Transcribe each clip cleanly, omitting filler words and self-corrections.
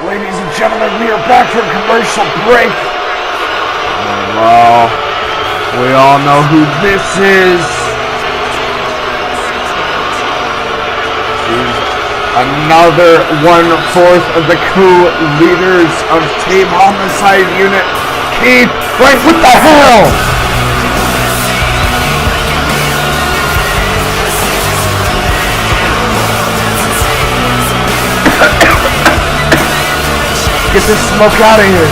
Ladies and gentlemen, we are back from commercial break. Well, we all know who this is. He's another 1/4 of the co-leaders of Team Homicide Unit. Keith, right, what the hell? Get this smoke out of here.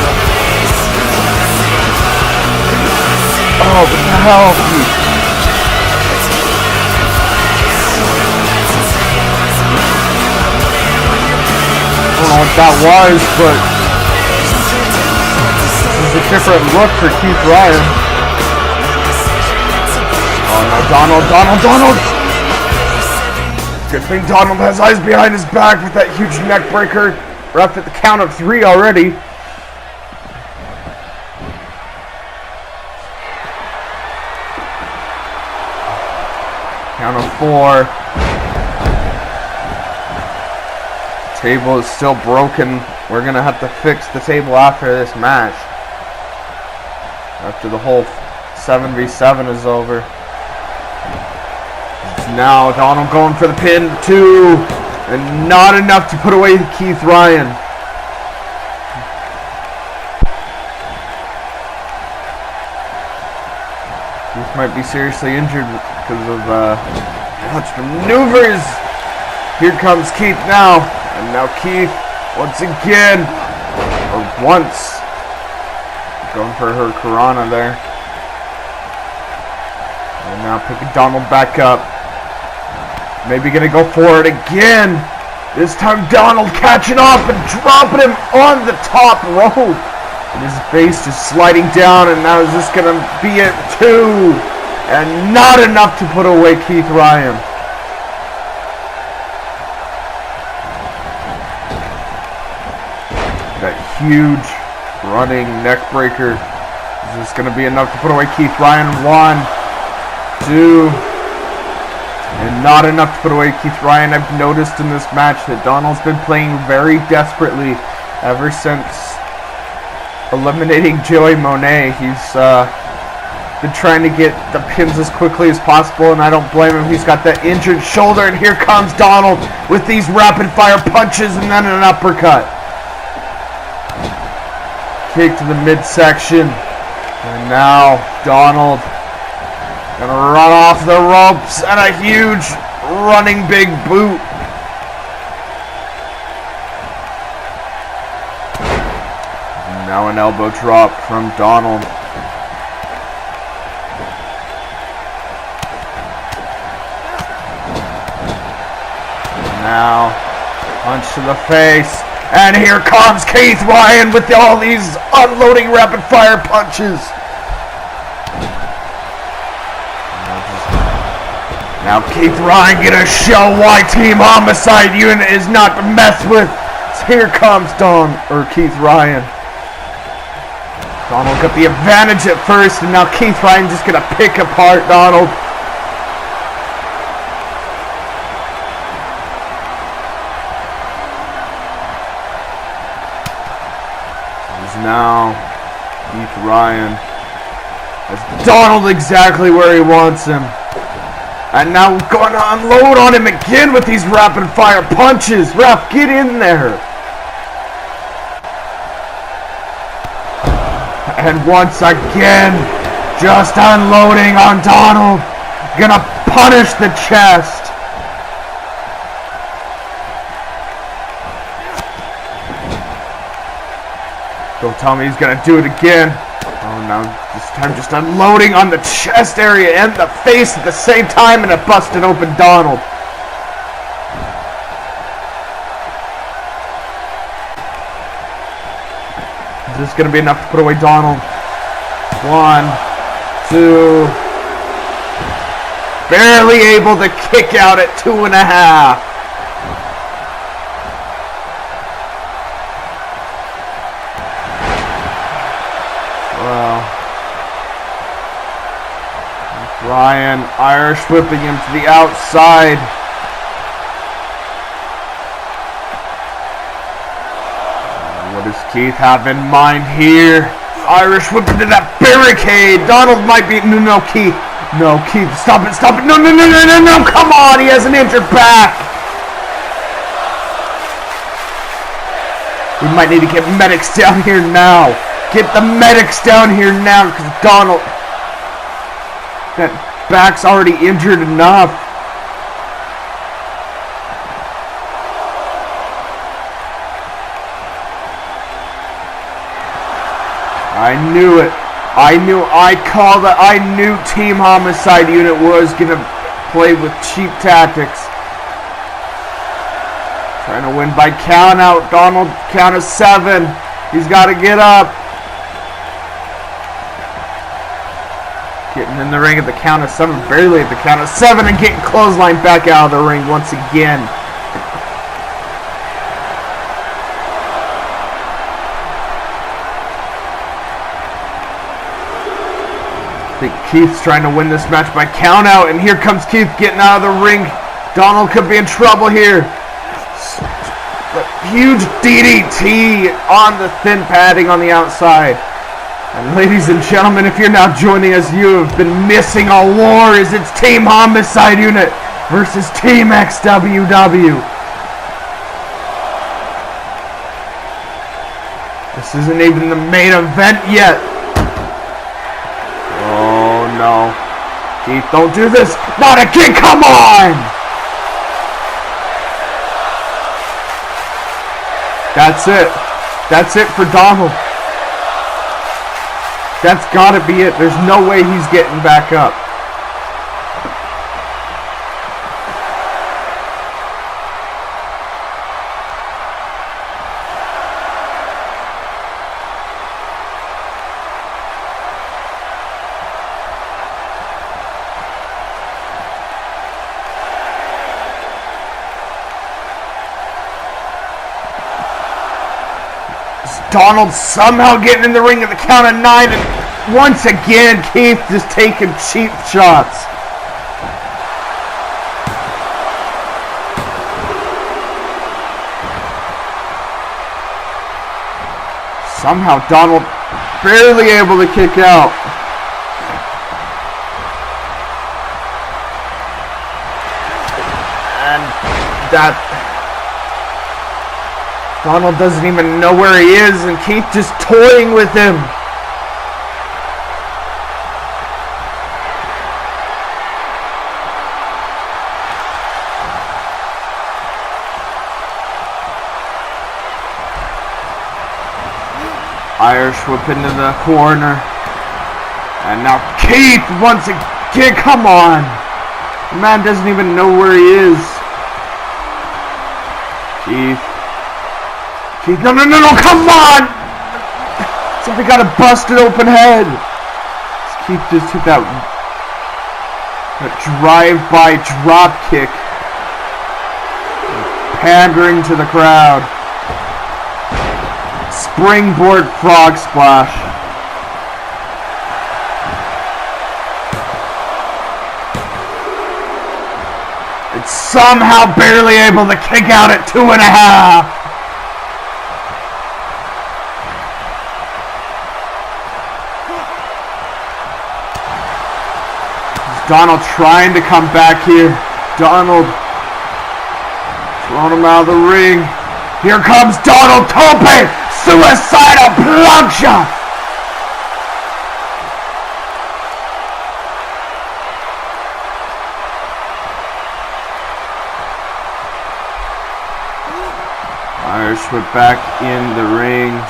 Oh, what the hell? I don't know what that was, but this is a different look for Keith Ryan. Oh no, Donald! Good thing Donald has eyes behind his back with that huge neck breaker. We're up at the count of 3 already. Count of 4. Table is still broken. We're gonna have to fix the table after this match. After the whole 7v7 is over. Now Donald going for the pin, 2. And not enough to put away Keith Ryan. Keith might be seriously injured because of much maneuvers. Here comes Keith now. And now Keith, once again, going for her Karana there. And now picking Donald back up. Maybe gonna go for it again. This time Donald catching up and dropping him on the top rope. And his base just sliding down, and now is this gonna be it too? And not enough to put away Keith Ryan. That huge running neck breaker. Is this gonna be enough to put away Keith Ryan? 1, 2. And not enough to put away Keith Ryan. I've noticed in this match that Donald's been playing very desperately ever since eliminating Joey Monet. He's been trying to get the pins as quickly as possible, and I don't blame him. He's got that injured shoulder, and here comes Donald with these rapid-fire punches and then an uppercut. Kick to the midsection. And now Donald gonna run off the ropes and a huge running big boot. And now an elbow drop from Donald. And now punch to the face. And here comes Keith Ryan with all these unloading rapid fire punches. Now Keith Ryan gonna show why Team Homicide Unit is not to mess with. So here comes Keith Ryan. Donald got the advantage at first, and now Keith Ryan just gonna pick apart Donald. He's now Keith Ryan has Donald exactly where he wants him. And now we're going to unload on him again with these rapid fire punches. Ref, get in there. And once again, just unloading on Donald. Gonna punish the chest. Don't tell me he's gonna do it again. Oh no, this time just unloading on the chest area and the face at the same time, and a busted open Donald. Is this going to be enough to put away Donald? 1, 2. Barely able to kick out at 2.5. Ryan Irish whipping him to the outside. What does Keith have in mind here? Irish whip into that barricade. Donald might be... No, Keith. No, Keith. Stop it. Stop it. No. Come on. He has an injured back. We might need to get medics down here now. Get the medics down here now, because Donald... That back's already injured enough. I knew it. I knew Team Homicide Unit was going to play with cheap tactics. Trying to win by count out. Donald, count of 7. He's got to get up. Getting in the ring at the count of 7. Barely at the count of 7 and getting clotheslined back out of the ring once again. I think Keith's trying to win this match by count out, and here comes Keith getting out of the ring. Donald could be in trouble here. Huge DDT on the thin padding on the outside. And ladies and gentlemen, if you're now joining us, you have been missing a war, as it's Team Homicide Unit versus Team XWW. This isn't even the main event yet. Oh no. Keith, don't do this. Not again, come on! That's it. That's it for Donald. That's gotta be it. There's no way he's getting back up. Donald somehow getting in the ring at the count of 9, and once again Keith just taking cheap shots. Somehow Donald barely able to kick out. And that... Donald doesn't even know where he is, and Keith just toying with him. Irish whip into the corner. And now Keith once again, come on. The man doesn't even know where he is. Keith, no, come on! Somebody got a busted open head. Keith just hit that drive-by drop kick. Pandering to the crowd. Springboard frog splash. It's somehow barely able to kick out at 2.5. Donald trying to come back here. Donald throwing him out of the ring. Here comes Donald Tope. Suicidal plug shot. Irish whip back in the rings.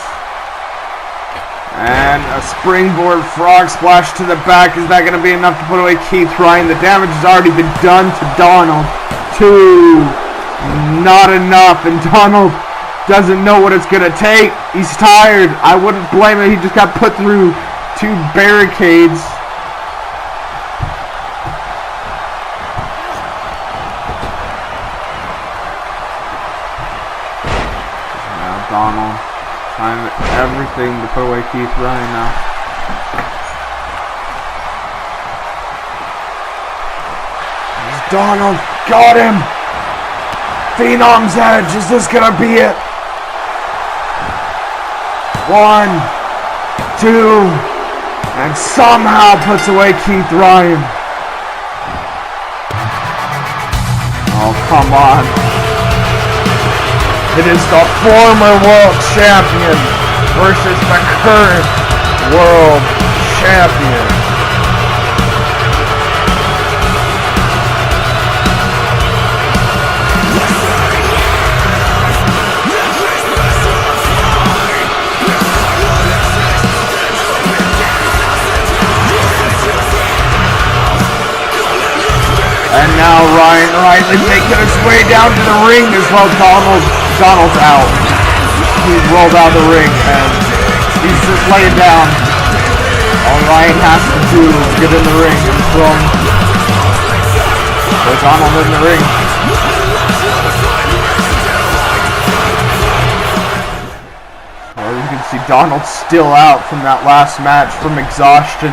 And a springboard frog splash to the back. Is that going to be enough to put away Keith Ryan? The damage has already been done to Donald. 2. Not enough. And Donald doesn't know what it's going to take. He's tired. I wouldn't blame him. He just got put through 2 barricades. Now Donald trying everything to put away Keith Ryan now. There's Donald. Got him. Phenom's Edge. Is this going to be it? 1, 2, and somehow puts away Keith Ryan. Oh, come on. It is the former world champion versus the current world champion. And now Ryan Riley making his way down to the ring as well. Donald's out. He rolled out of the ring and he's just laying down. All Ryan has to do is get in the ring and throw Donald in the ring. Well, you can see Donald still out from that last match from exhaustion.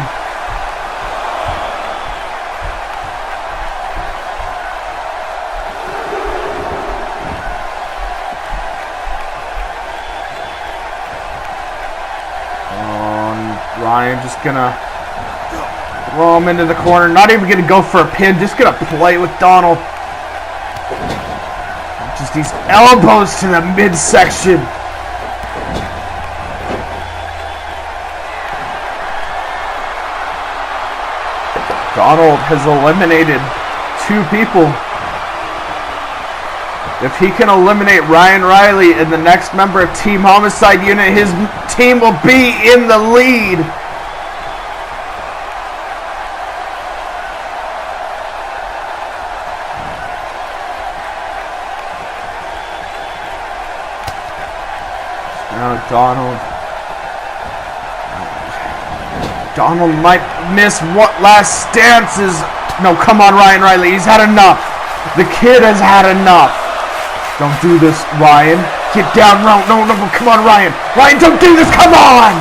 Ryan just gonna throw him into the corner. Not even gonna go for a pin. Just gonna play with Donald. Just these elbows to the midsection. Donald has eliminated 2 people. If he can eliminate Ryan Riley and the next member of Team Homicide Unit, his team will be in the lead. Now Donald might miss what last stances. No, come on, Ryan Riley. He's had enough. The kid has had enough. Don't do this, Ryan. Get down, no, come on, Ryan. Ryan, don't do this, come on!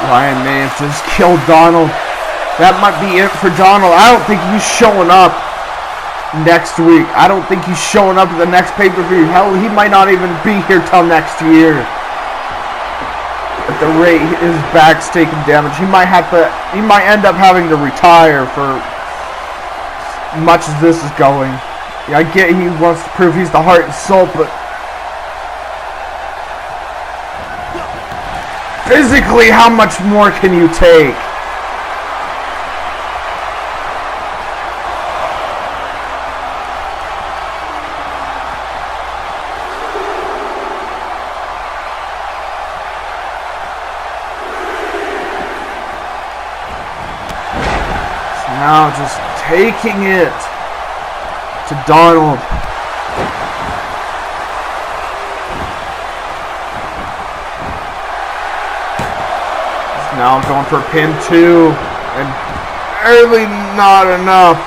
Ryan may have just killed Donald. That might be it for Donald. I don't think he's showing up next week. I don't think he's showing up at the next pay-per-view. Hell, he might not even be here till next year. At the rate his back's taking damage, he might end up having to retire for much as this is going. Yeah, I get he wants to prove he's the heart and soul, but physically, how much more can you take? Now just taking it to Donald. He's now going for pin 2 and barely not enough.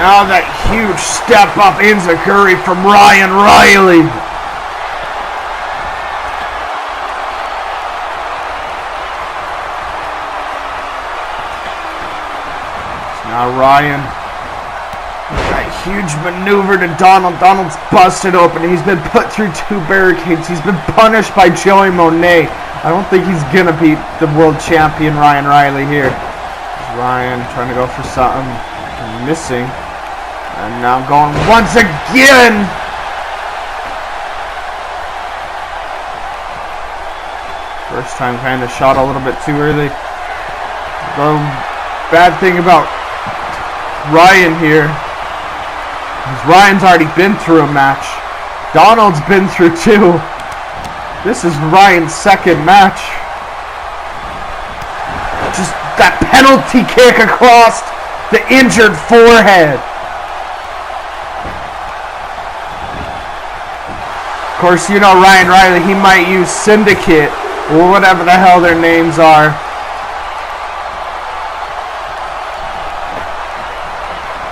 Now that huge step up enziguri from Ryan Riley. So now Ryan, that huge maneuver to Donald. Donald's busted open. He's been put through 2 barricades. He's been punished by Joey Monet. I don't think he's gonna beat the world champion Ryan Riley here. Ryan trying to go for something, missing. And now going once again. First time kind of shot a little bit too early. The bad thing about Ryan here is Ryan's already been through a match. Donald's been through 2. This is Ryan's 2nd match. Just that penalty kick across the injured forehead. Of course, you know Ryan Riley, he might use Syndicate or whatever the hell their names are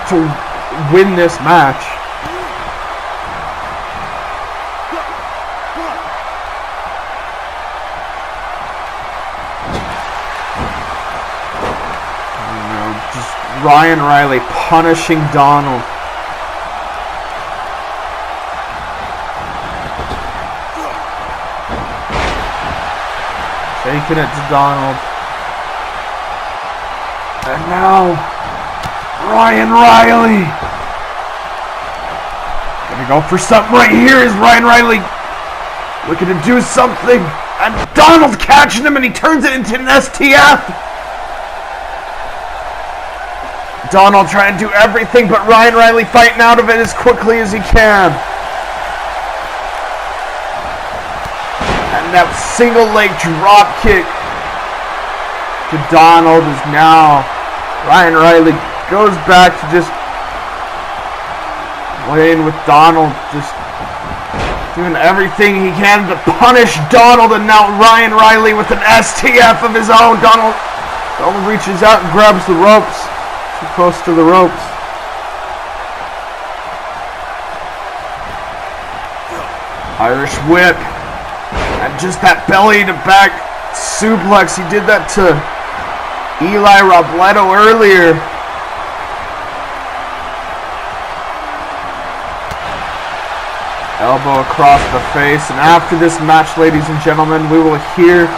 to win this match. Just Ryan Riley punishing Donald. Taking it to Donald. And now, Ryan Riley. Gonna go for something right here. Is Ryan Riley looking to do something? And Donald catching him and he turns it into an STF. Donald trying to do everything, but Ryan Riley fighting out of it as quickly as he can. And that single leg drop kick to Donald is now Ryan Riley goes back to just laying with Donald, just doing everything he can to punish Donald, and now Ryan Riley with an STF of his own. Donald reaches out and grabs the ropes. Too close to the ropes. Irish whip. And just that belly to back suplex. He did that to Eli Robledo earlier. Elbow across the face. And after this match, ladies and gentlemen, we will hear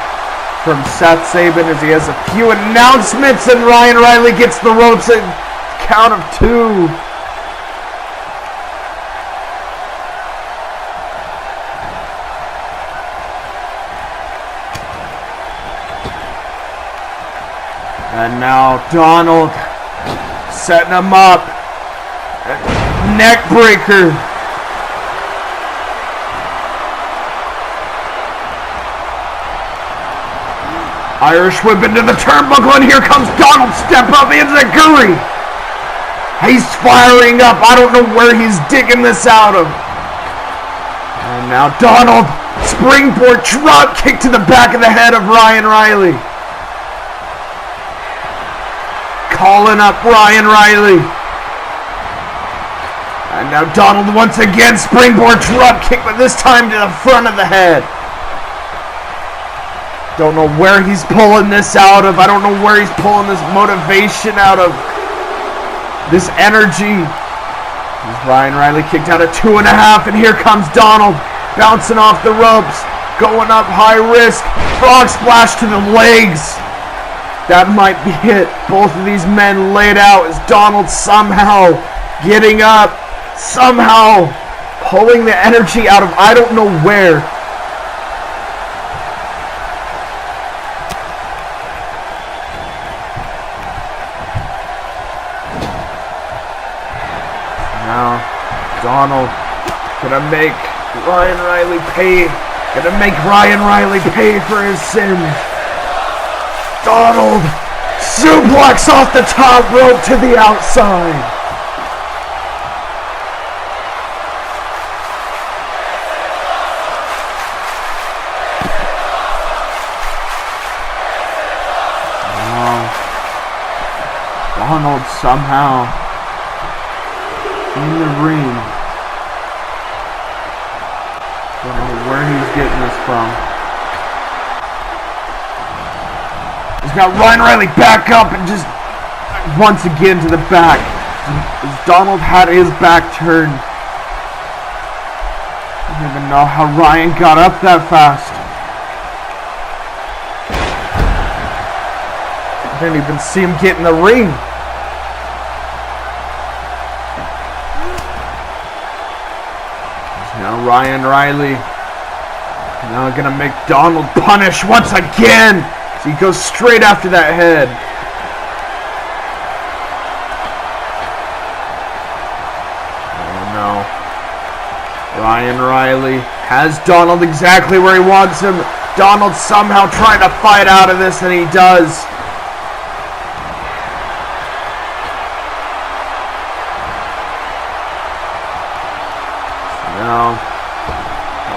from Seth Sabin as he has a few announcements, and Ryan Riley gets the ropes at count of 2. And now Donald setting him up. Neck breaker. Irish whip into the turnbuckle, and here comes Donald. Step up into the Guri. He's firing up. I don't know where he's digging this out of. And now Donald, springboard drop kick to the back of the head of Ryan Riley. Calling up Ryan Riley. And now Donald once again, springboard drop kick, but this time to the front of the head. Don't know where he's pulling this out of. I don't know where he's pulling this motivation out of. This energy. Ryan Riley kicked out at 2.5, and here comes Donald bouncing off the ropes, going up high risk, frog splash to the legs. That might be it. Both of these men laid out as Donald somehow getting up, somehow pulling the energy out of I don't know where. Now, Donald gonna make Ryan Riley pay. Gonna make Ryan Riley pay for his sins. Donald suplex off the top rope to the outside. Donald somehow in the ring. Don't know where he's getting this from. He's got Ryan Riley back up and just once again to the back. As Donald had his back turned. I don't even know how Ryan got up that fast. I didn't even see him get in the ring. Now Ryan Riley now gonna make Donald punish once again. So he goes straight after that head. Oh no. Ryan Riley has Donald exactly where he wants him. Donald somehow trying to fight out of this, and he does. Now,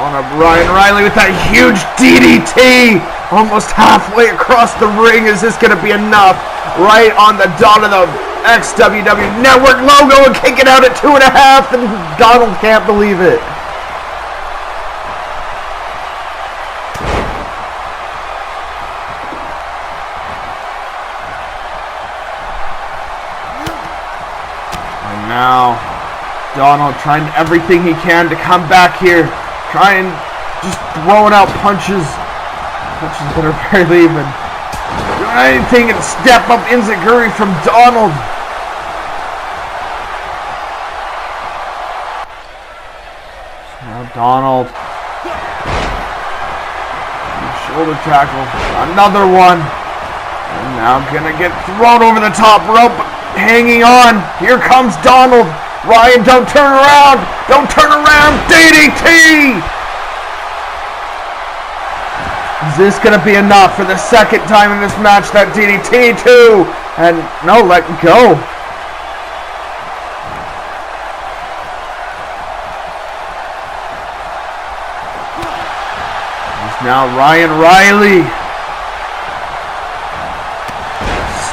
on up Ryan Riley with that huge DDT. Almost halfway across the ring. Is this going to be enough? Right on the dot of the XWW Network logo and kick it out at 2.5, and Donald can't believe it. And now Donald trying everything he can to come back here, trying just throwing out punches that are barely even doing anything, and step up enziguri from Donald. Now Donald, shoulder tackle, another one, and now gonna get thrown over the top rope, hanging on. Here comes Donald. Ryan, don't turn around! Don't turn around! DDT! Is this gonna be enough for the second time in this match? That DDT too! And no, let go. It's now Ryan Riley.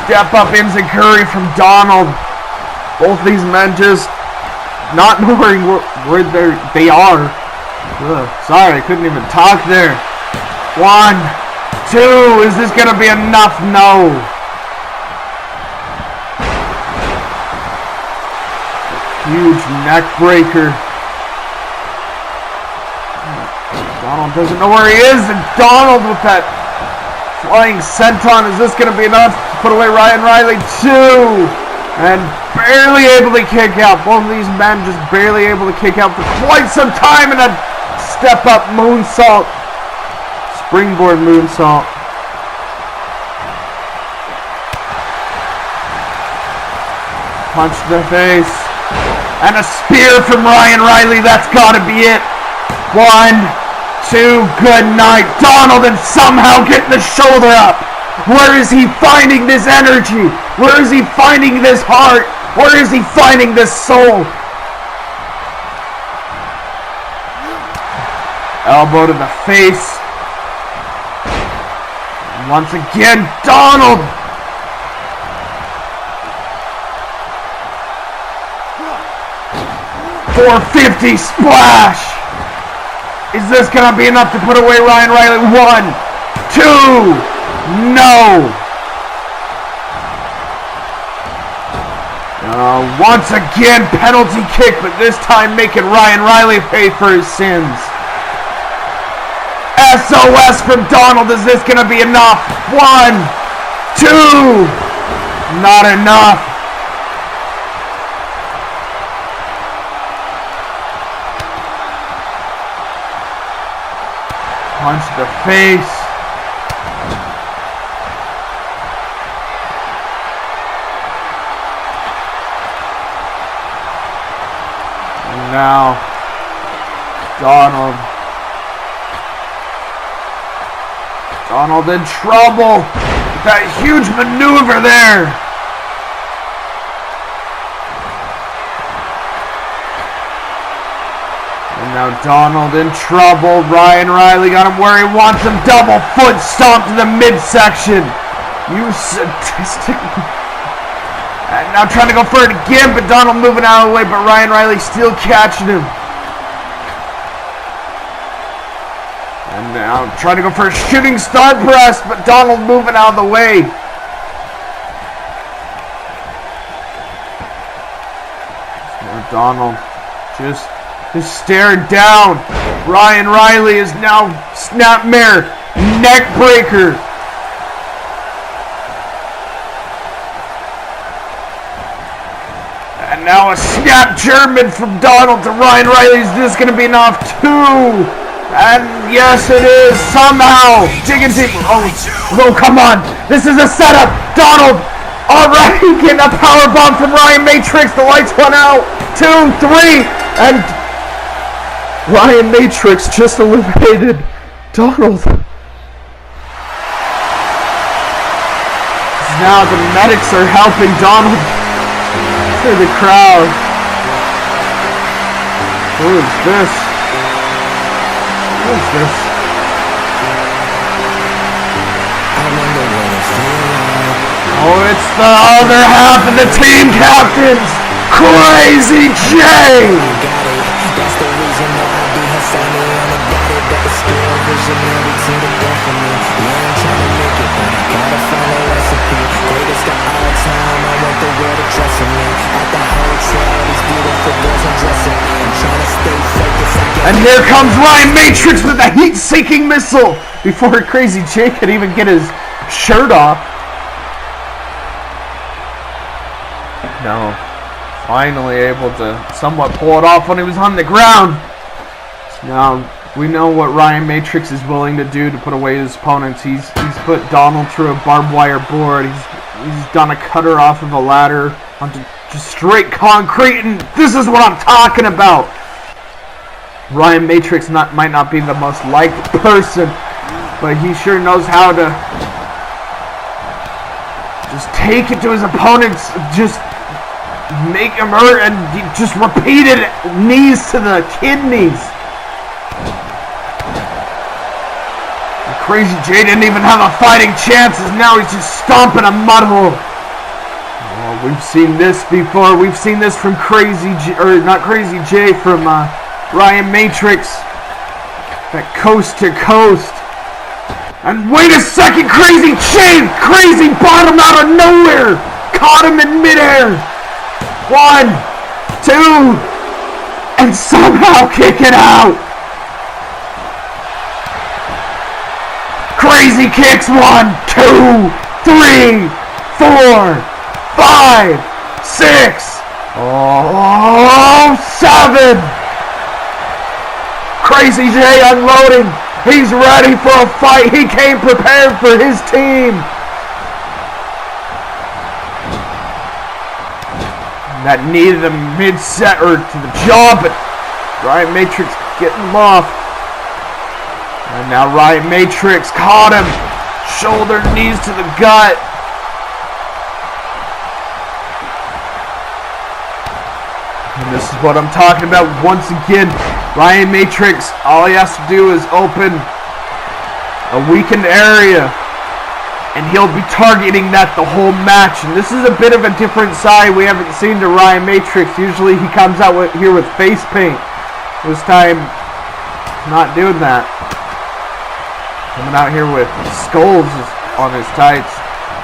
Step up enziguri from Donald. Both these men just not knowing where they are. Ugh, sorry, I couldn't even talk there. 1, 2, is this gonna be enough? No. Huge neck breaker. Donald doesn't know where he is, and Donald with that flying senton. Is this gonna be enough to put away Ryan Riley? 2, and barely able to kick out. Both of these men just barely able to kick out for quite some time, and a step up moonsault. Springboard moonsault. Punch to the face. And a spear from Ryan Riley. That's got to be it. 1, 2, good night. Donald, and somehow getting the shoulder up. Where is he finding this energy? Where is he finding this heart? Where is he finding this soul? Elbow to the face. Once again, Donald. $450 splash. Is this gonna be enough to put away Ryan Riley? 1, 2, no. Once again, penalty kick, but this time making Ryan Riley pay for his sins. SOS from Donald. Is this gonna be enough? 1, 2, not enough. Punch to the face. And now Donald in trouble. That huge maneuver there. And now Donald in trouble. Ryan Riley got him where he wants him. Double foot stomp to the midsection. You sadistic. And now trying to go for it again, but Donald moving out of the way, but Ryan Riley still catching him. And now trying to go for a shooting star press, but Donald moving out of the way. Now Donald just staring down. Ryan Riley is now snapmare, neck breaker. And now a snap German from Donald to Ryan Riley. Is this going to be enough? 2. And yes, it is. Somehow. Digging deep. Oh, come on. This is a setup. Donald already getting a power bomb from Ryan Matrix. The lights went out. 2, 3. And Ryan Matrix just eliminated Donald. Now the medics are helping Donald through the crowd. Who is this? What is this? Oh, it's the other half of the team captains, Crazy J. That's the reason that I be Hassani and I got it, but it's still visionary to the death of me. Yeah, I'm trying to make it, but I gotta find a recipe. Greatest of all time, I want the world addressing me. At the hotel, these beautiful girls undressing me. I'm trying to stay focused. And here comes Ryan Matrix with a heat-seeking missile before Crazy J could even get his shirt off. No. Finally able to somewhat pull it off when he was on the ground. Now, we know what Ryan Matrix is willing to do to put away his opponents. He's put Donald through a barbed wire board. He's done a cutter off of a ladder onto just straight concrete, and this is what I'm talking about. Ryan Matrix might not be the most liked person, but he sure knows how to just take it to his opponents, just make him hurt, and just repeated knees to the kidneys. And Crazy J didn't even have a fighting chance, as now he's just stomping a mud hole. Oh, we've seen this before. We've seen this from Crazy J, or not Crazy J, from Ryan Matrix. That coast to coast. And wait a second, Crazy J! Crazy bottom out of nowhere! Caught him in midair! 1, 2, and somehow kick it out! Crazy kicks 1, 2, 3, 4, 5, 6, 7! Crazy J unloading. He's ready for a fight. He came prepared for his team. That knee to the mid-set, or to the jaw, but Ryan Matrix getting him off. And now Ryan Matrix caught him. Shoulder, knees to the gut. And this is what I'm talking about once again. Ryan Matrix, all he has to do is open a weakened area, and he'll be targeting that the whole match. And this is a bit of a different side we haven't seen to Ryan Matrix. Usually he comes out here with face paint. This time, not doing that. Coming out here with skulls on his tights.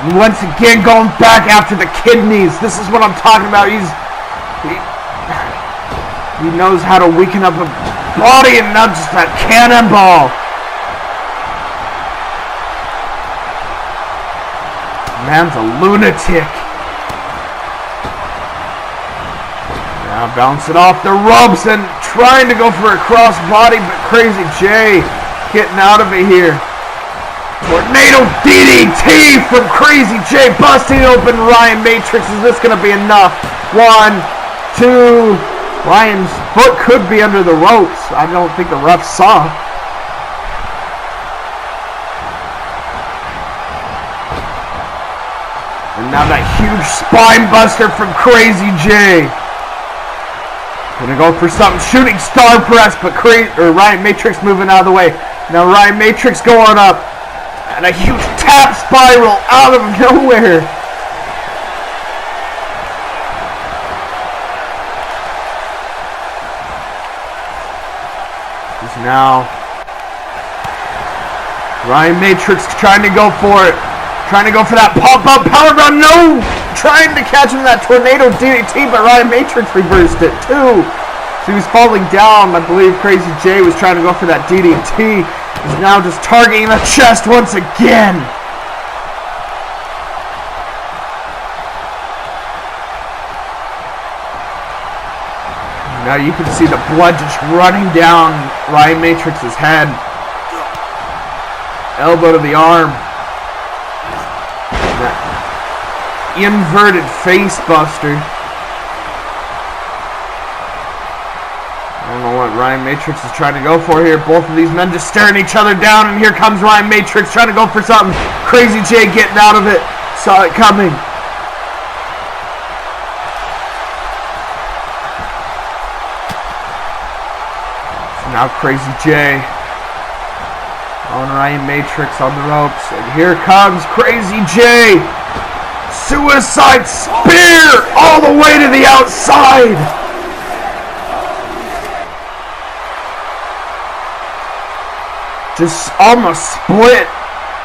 And once again, going back after the kidneys. This is what I'm talking about. He knows how to weaken up a body and not just that cannonball. Man's a lunatic. Now bounce it off the ropes and trying to go for a crossbody, but Crazy J getting out of it here. Tornado DDT from Crazy J, busting open Ryan Matrix. Is this going to be enough? 1, 2... Ryan's foot could be under the ropes. I don't think the ref saw. And now that huge spine buster from Crazy J. Gonna go for something. Shooting star press, but Ryan Matrix moving out of the way. Now Ryan Matrix going up. And a huge tap spiral out of nowhere. Now, Ryan Matrix trying to go for it. Trying to go for that pop-up power ground. No! Trying to catch him in that tornado DDT, but Ryan Matrix reversed it too. So he was falling down. I believe Crazy J was trying to go for that DDT. He's now just targeting the chest once again. Now you can see the blood just running down Ryan Matrix's head. Elbow to the arm. That inverted face buster. I don't know what Ryan Matrix is trying to go for here. Both of these men just staring each other down, and here comes Ryan Matrix trying to go for something. Crazy J getting out of it. Saw it coming. Now Crazy J on Ryan Matrix on the ropes. And here comes Crazy J. Suicide spear all the way to the outside. Just almost split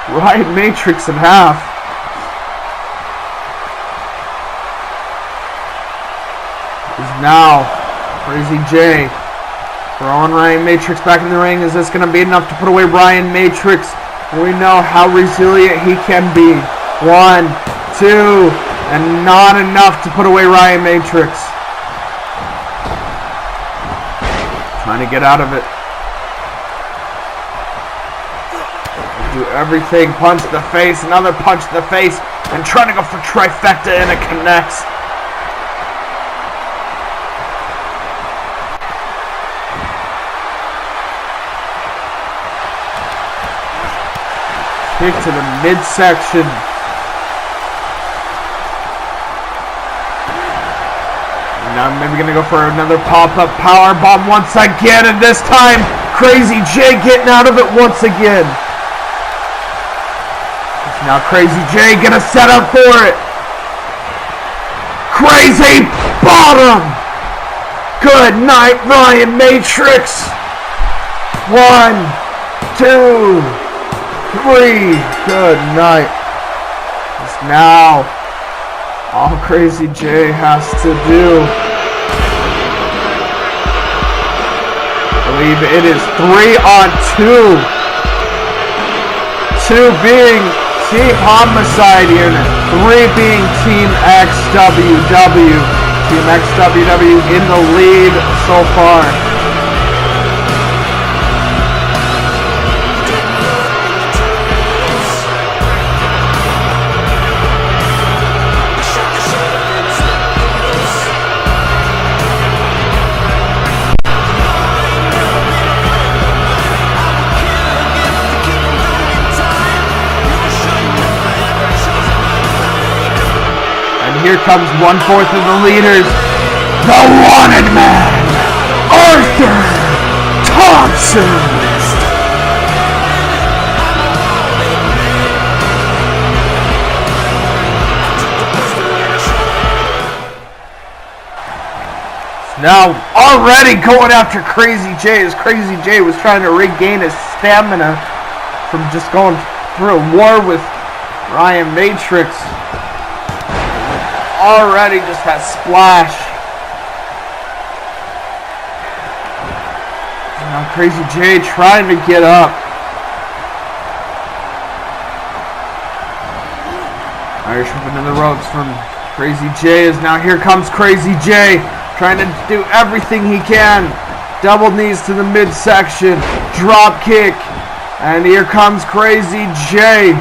Ryan Matrix in half. Is now Crazy J throwing Ryan Matrix back in the ring. Is this going to be enough to put away Ryan Matrix? We know how resilient he can be. 1, 2, and not enough to put away Ryan Matrix. Trying to get out of it. Do everything. Punch to the face, another punch to the face, and trying to go for trifecta, and it connects. Kick to the midsection. And now maybe going to go for another pop-up power bomb once again, and this time Crazy J getting out of it once again. Now Crazy J gonna set up for it. Crazy bottom. Good night, Ryan Matrix. 1, 2, 3. Good night. It's now all Crazy J has to do. I believe it is 3 on 2. 2 being Team Homicide Unit, 3 being Team XWW. Team XWW in the lead so far. Here comes 1/4 of the leaders, the wanted man, Arthur Thompson. Now already going after Crazy J, as Crazy J was trying to regain his stamina from just going through a war with Ryan Matrix. Already just that splash. Now Crazy J trying to get up. Irish whip into the ropes from Crazy J. As now here comes Crazy J trying to do everything he can. Double knees to the midsection, drop kick, and here comes Crazy J.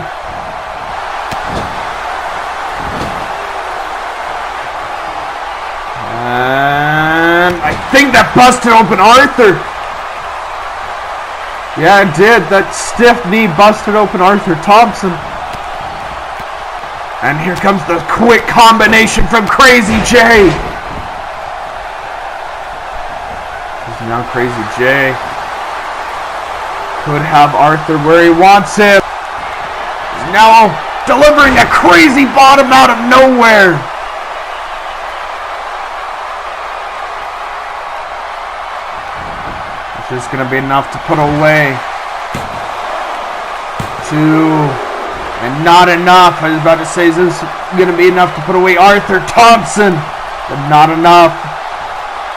I think that busted open Arthur. Yeah, it did. That stiff knee busted open Arthur Thompson. And here comes the quick combination from Crazy J. Now Crazy J could have Arthur where he wants him. He's now delivering a crazy bottom out of nowhere. Just going to be enough to put away. 2, and not enough. I was about to say, is this going to be enough to put away Arthur Thompson? But not enough.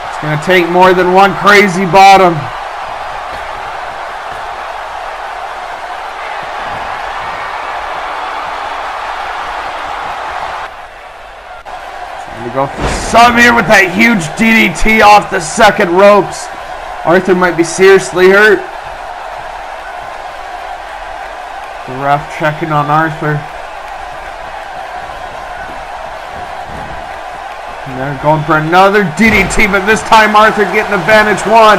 It's going to take more than one crazy bottom. Trying to go for some here with that huge DDT off the second ropes. Arthur might be seriously hurt. The ref checking on Arthur. And they're going for another DDT, but this time Arthur getting advantage. 1,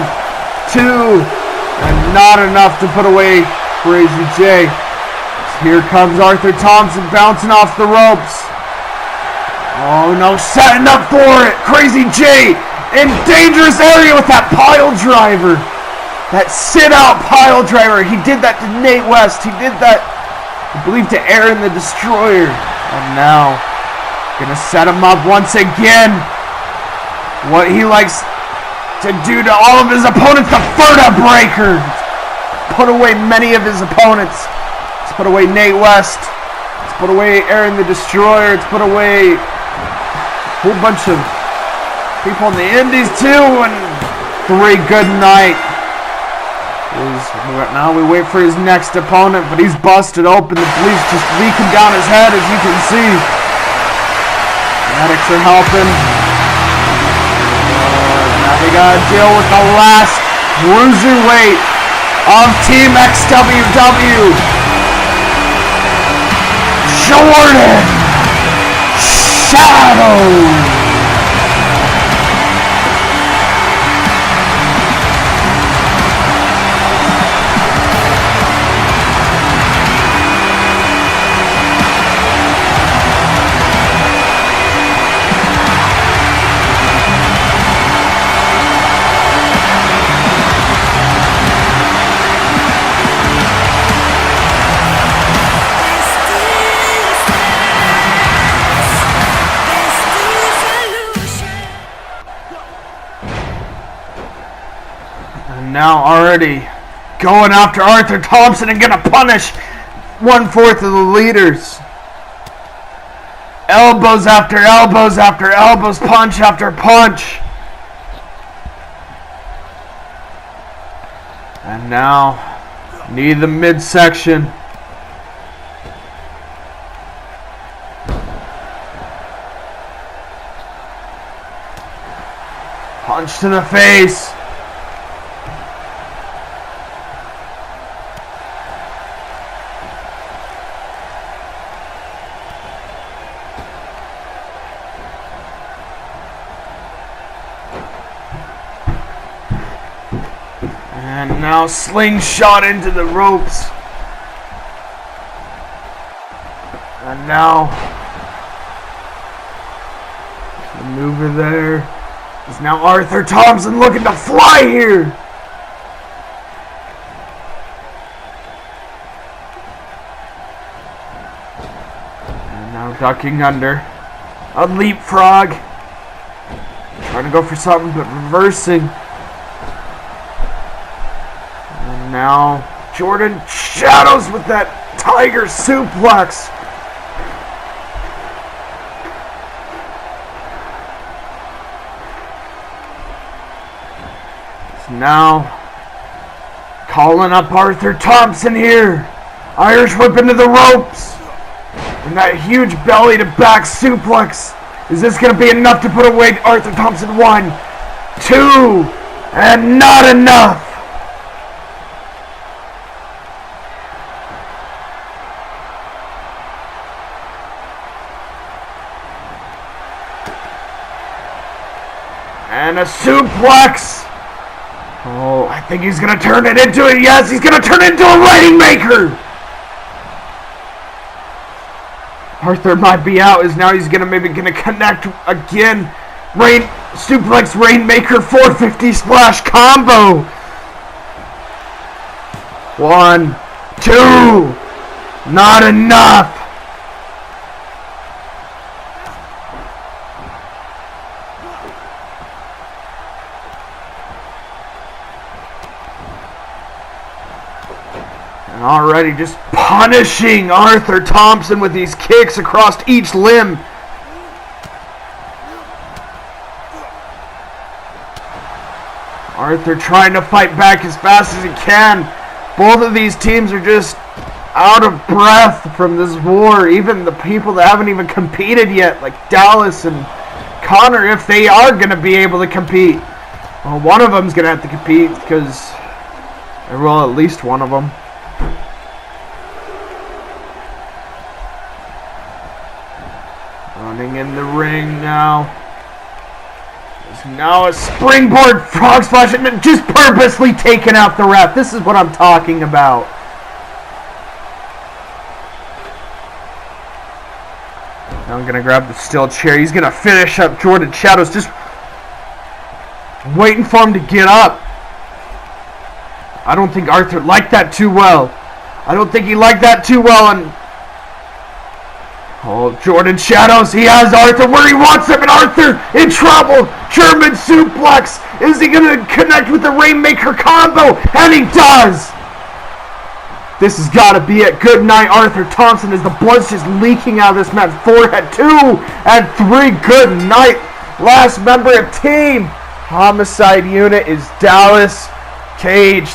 2, and not enough to put away Crazy J. Here comes Arthur Thompson bouncing off the ropes. Oh no, setting up for it. Crazy J in dangerous area with that pile driver. That sit-out pile driver. He did that to Nate West. He did that, I believe, to Aaron the Destroyer. And now Gonna set him up once again. What he likes to do to all of his opponents, the Ferta Breaker. Put away many of his opponents. It's put away Nate West. It's put away Aaron the Destroyer. It's put away a whole bunch of people in the Indies too. And 3 good night. Now we wait for his next opponent, but he's busted open. The police just leaking down his head, as you can see. Medics are helping. Now we gotta deal with the last cruiserweight of Team XWW. Jordan Shadow. Now already going after Arthur Thompson and gonna punish 1/4 of the leaders. Elbows after elbows after elbows, punch after punch. And now need the midsection. Punch to the face. And now slingshot into the ropes. And now the maneuver there is now Arthur Thompson looking to fly here. And now ducking under. A leapfrog. Trying to go for something but reversing. Now, Jordan Shadows with that tiger suplex. So now, calling up Arthur Thompson here. Irish whip into the ropes. And that huge belly to back suplex. Is this going to be enough to put away Arthur Thompson? 1, 2, and not enough. And a suplex. Oh, I think he's going to turn it into it. Yes, he's going to turn it into a Rainmaker. Arthur might be out. Is now he's going to maybe going to connect again. Suplex Rainmaker 450 splash combo. 1, 2. Not enough. And already just punishing Arthur Thompson with these kicks across each limb. Arthur trying to fight back as fast as he can. Both of these teams are just out of breath from this war. Even the people that haven't even competed yet, like Dallas and Connor, if they are going to be able to compete. Well, one of them's going to have to compete because, well, at least one of them. Running in the ring now. There's now a springboard frog splash and just purposely taking out the ref. This is what I'm talking about. Now I'm going to grab the steel chair. He's going to finish up Jordan Shadows. Just waiting for him to get up. I don't think Arthur liked that too well. I don't think he liked that too well. And oh, Oh, Jordan shadows. He has Arthur where he wants him, and Arthur in trouble. German suplex. Is he going to connect with the Rainmaker combo? And he does. This has got to be it. Good night, Arthur Thompson, as the blood's just leaking out of this man's forehead. 2 and 3. Good night. Last member of Team Homicide Unit is Dallas Cage.